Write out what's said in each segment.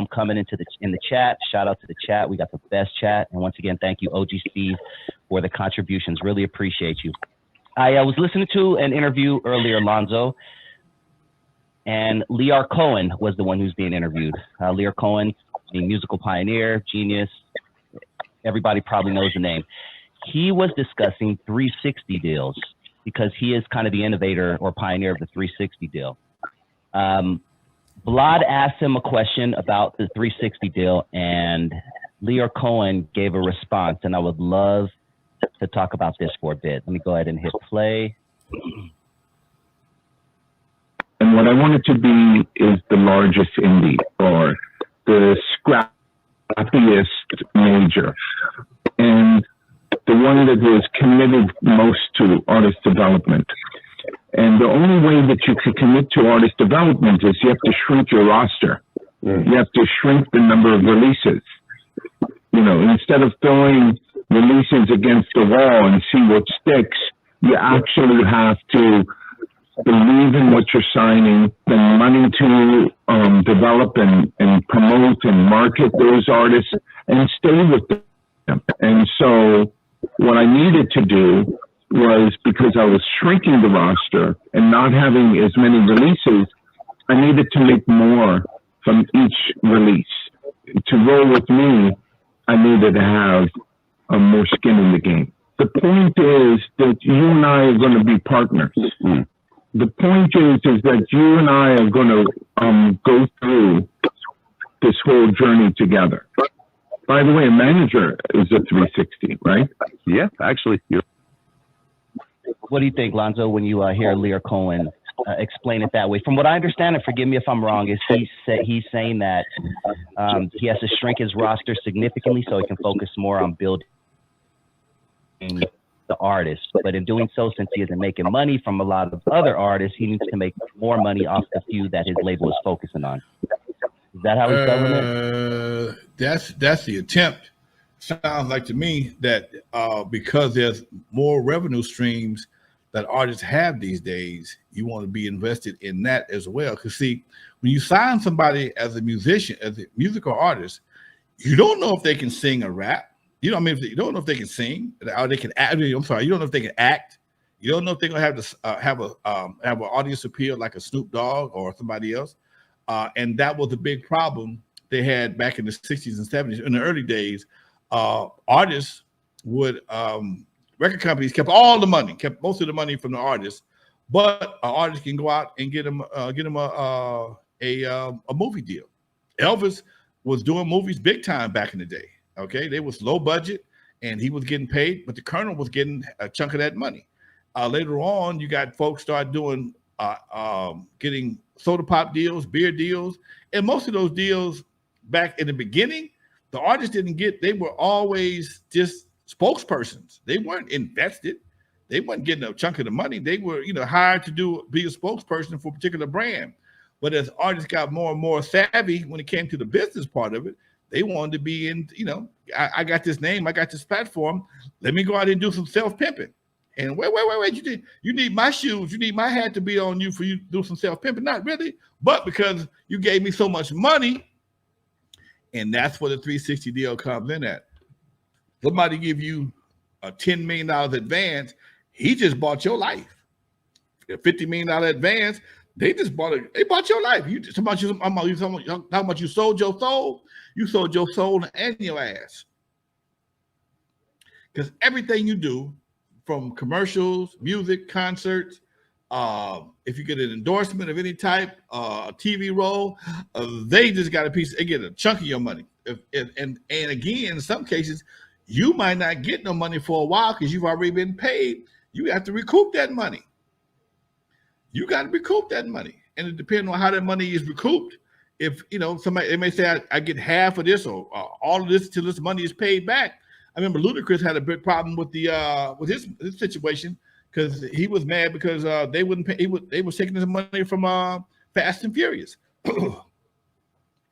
from coming in the chat. Shout out to the chat. We got the best chat. And once again, thank you, OG Steve, for the contributions. Really appreciate you. I was listening to an interview earlier, Lonzo, and Lyor Cohen was the one who's being interviewed. Lyor Cohen, a musical pioneer, genius. Everybody probably knows the name. He was discussing 360 deals because he is kind of the innovator or pioneer of the 360 deal. Vlad asked him a question about the 360 deal, and Lyor Cohen gave a response, and I would love to talk about this for a bit. Let me go ahead and hit play. And what I want it to be is the largest indie or the scrappiest major, and the one that was committed most to artist development. And the only way that you can commit to artist development is you have to shrink your roster. You have to shrink the number of releases. You know, instead of throwing releases against the wall and see what sticks, you actually have to believe in what you're signing, spend money to develop and promote and market those artists and stay with them. And so what I needed to do was, because I was shrinking the roster and not having as many releases, I needed to make more from each release. To roll with me, I needed to have more skin in the game. The point is that you and I are going to be partners. The point is that you and I are going to go through this whole journey together. By the way, a manager is a 360, right? Yeah, actually. Yeah. What do you think, Lonzo, when you hear Lyor Cohen explain it that way? From what I understand, and forgive me if I'm wrong, is he's saying that he has to shrink his roster significantly so he can focus more on building the artist. But in doing so, since he isn't making money from a lot of other artists, he needs to make more money off the few that his label is focusing on. Is that how he's covering it? That's the attempt. Sounds like to me that because there's more revenue streams that artists have these days, you want to be invested in that as well. Because see, when you sign somebody as a musician, as a musical artist, you don't know if they can sing or rap. You know what I mean? You don't know if they can sing or they can act. I'm sorry, you don't know if they can act. You don't know if they're gonna have an audience appeal like a Snoop Dogg or somebody else. And that was a big problem they had back in the 60s and 70s. In the early days, artists would record companies kept all the money, kept most of the money from the artists, but an artist can go out and get them a movie deal. Elvis was doing movies big time back in the day. Okay, they was low budget and he was getting paid, but the Colonel was getting a chunk of that money. Later on, you got folks start doing getting soda pop deals, beer deals, and most of those deals back in the beginning, the artists didn't get. They were always just spokespersons. They weren't invested. They weren't getting a chunk of the money. They were, hired to be a spokesperson for a particular brand. But as artists got more and more savvy when it came to the business part of it, they wanted to be in. I got this name, I got this platform. Let me go out and do some self-pimping. And wait, you need my shoes, you need my hat to be on you for you to do some self-pimping. Not really, but because you gave me so much money, and that's where the 360 deal comes in at. Somebody give you a $10 million advance, he just bought your life. A $50 million advance, they bought your life. How much you sold your soul? You sold your soul and your ass. Because everything you do, from commercials, music, concerts, if you get an endorsement of any type, a TV role, they just got they get a chunk of your money. And again, in some cases, you might not get no money for a while because you've already been paid. You have to recoup that money. You got to recoup that money. And it depends on how that money is recouped. If, somebody, they may say, I get half of this or all of this till this money is paid back. I remember Ludacris had a big problem with with his situation because he was mad because they wouldn't pay. They was taking his money from Fast and Furious.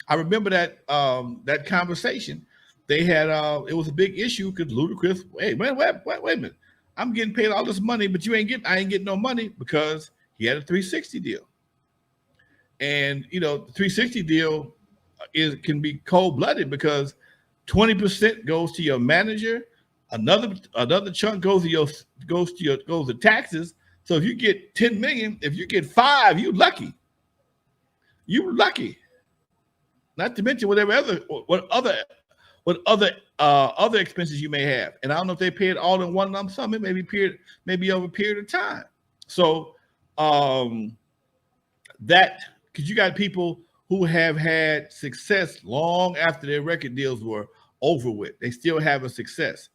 I remember that conversation. They had it was a big issue because Ludacris. Wait a minute. I'm getting paid all this money, but I ain't getting no money because he had a 360 deal. And the 360 deal can be cold-blooded because 20% goes to your manager, another chunk goes to taxes. So if you get 10 million, if you get 5, you lucky. You lucky. Not to mention what other expenses you may have. And I don't know if they pay it all in one lump sum. It may be over a period of time. So that, because you got people who have had success long after their record deals were over with. They still have a success.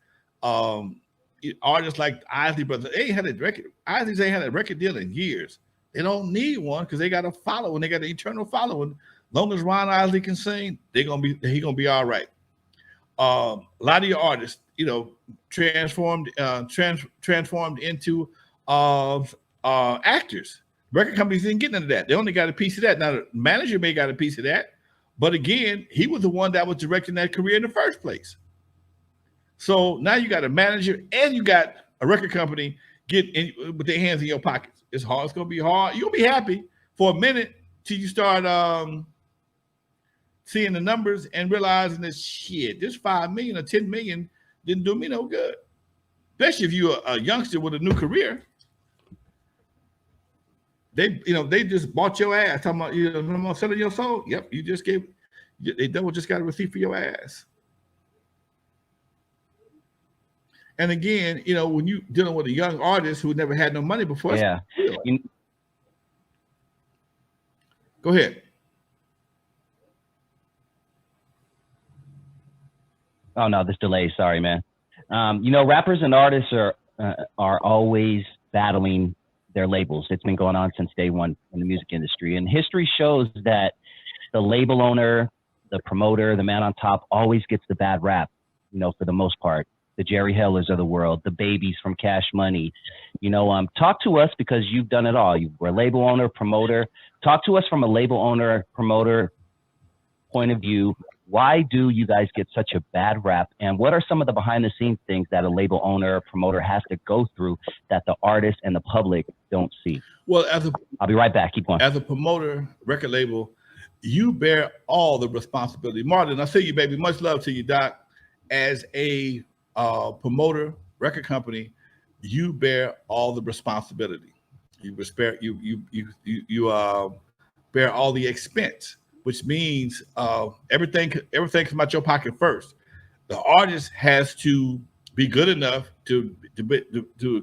Artists like Isley Brothers, they ain't had a record. Isley's ain't had a record deal in years. They don't need one because they got a following. They got an eternal following. Long as Ron Isley can sing, he gonna be all right. A lot of your artists, transformed into actors. Record companies didn't get none of that. They only got a piece of that. Now the manager may got a piece of that, but again, he was the one that was directing that career in the first place. So now you got a manager and you got a record company with their hands in your pockets. It's hard. It's gonna be hard. You'll be happy for a minute till you start seeing the numbers and realizing that shit, this 5 million or 10 million didn't do me no good. Especially if you're a youngster with a new career. They just bought your ass. Talking about, selling your soul. Yep, they just got a receipt for your ass. And again, when you dealing with a young artist who never had no money before. Yeah. Go ahead. Oh no, this delay. Sorry, man. Rappers and artists are always battling their labels. It's been going on since day one in the music industry, and history shows that the label owner, the promoter, the man on top always gets the bad rap. For the most part, the Jerry Hellers of the world, the Babies from Cash Money. Talk to us because you've done it all. You were a label owner, promoter. Talk to us from a label owner, promoter point of view. Why do you guys get such a bad rap? And what are some of the behind the scenes things that a label owner, promoter has to go through that the artist and the public don't see? Well, I'll be right back. Keep going. As a promoter, record label, you bear all the responsibility. Martin, I see you, baby. Much love to you, Doc. As a promoter, record company, you bear all the responsibility. You bear all the expense, which means everything comes out your pocket first. The artist has to be good enough to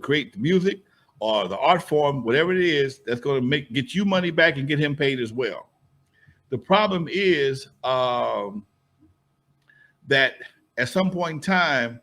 create the music or the art form, whatever it is, that's going to get you money back and get him paid as well. The problem is that at some point in time,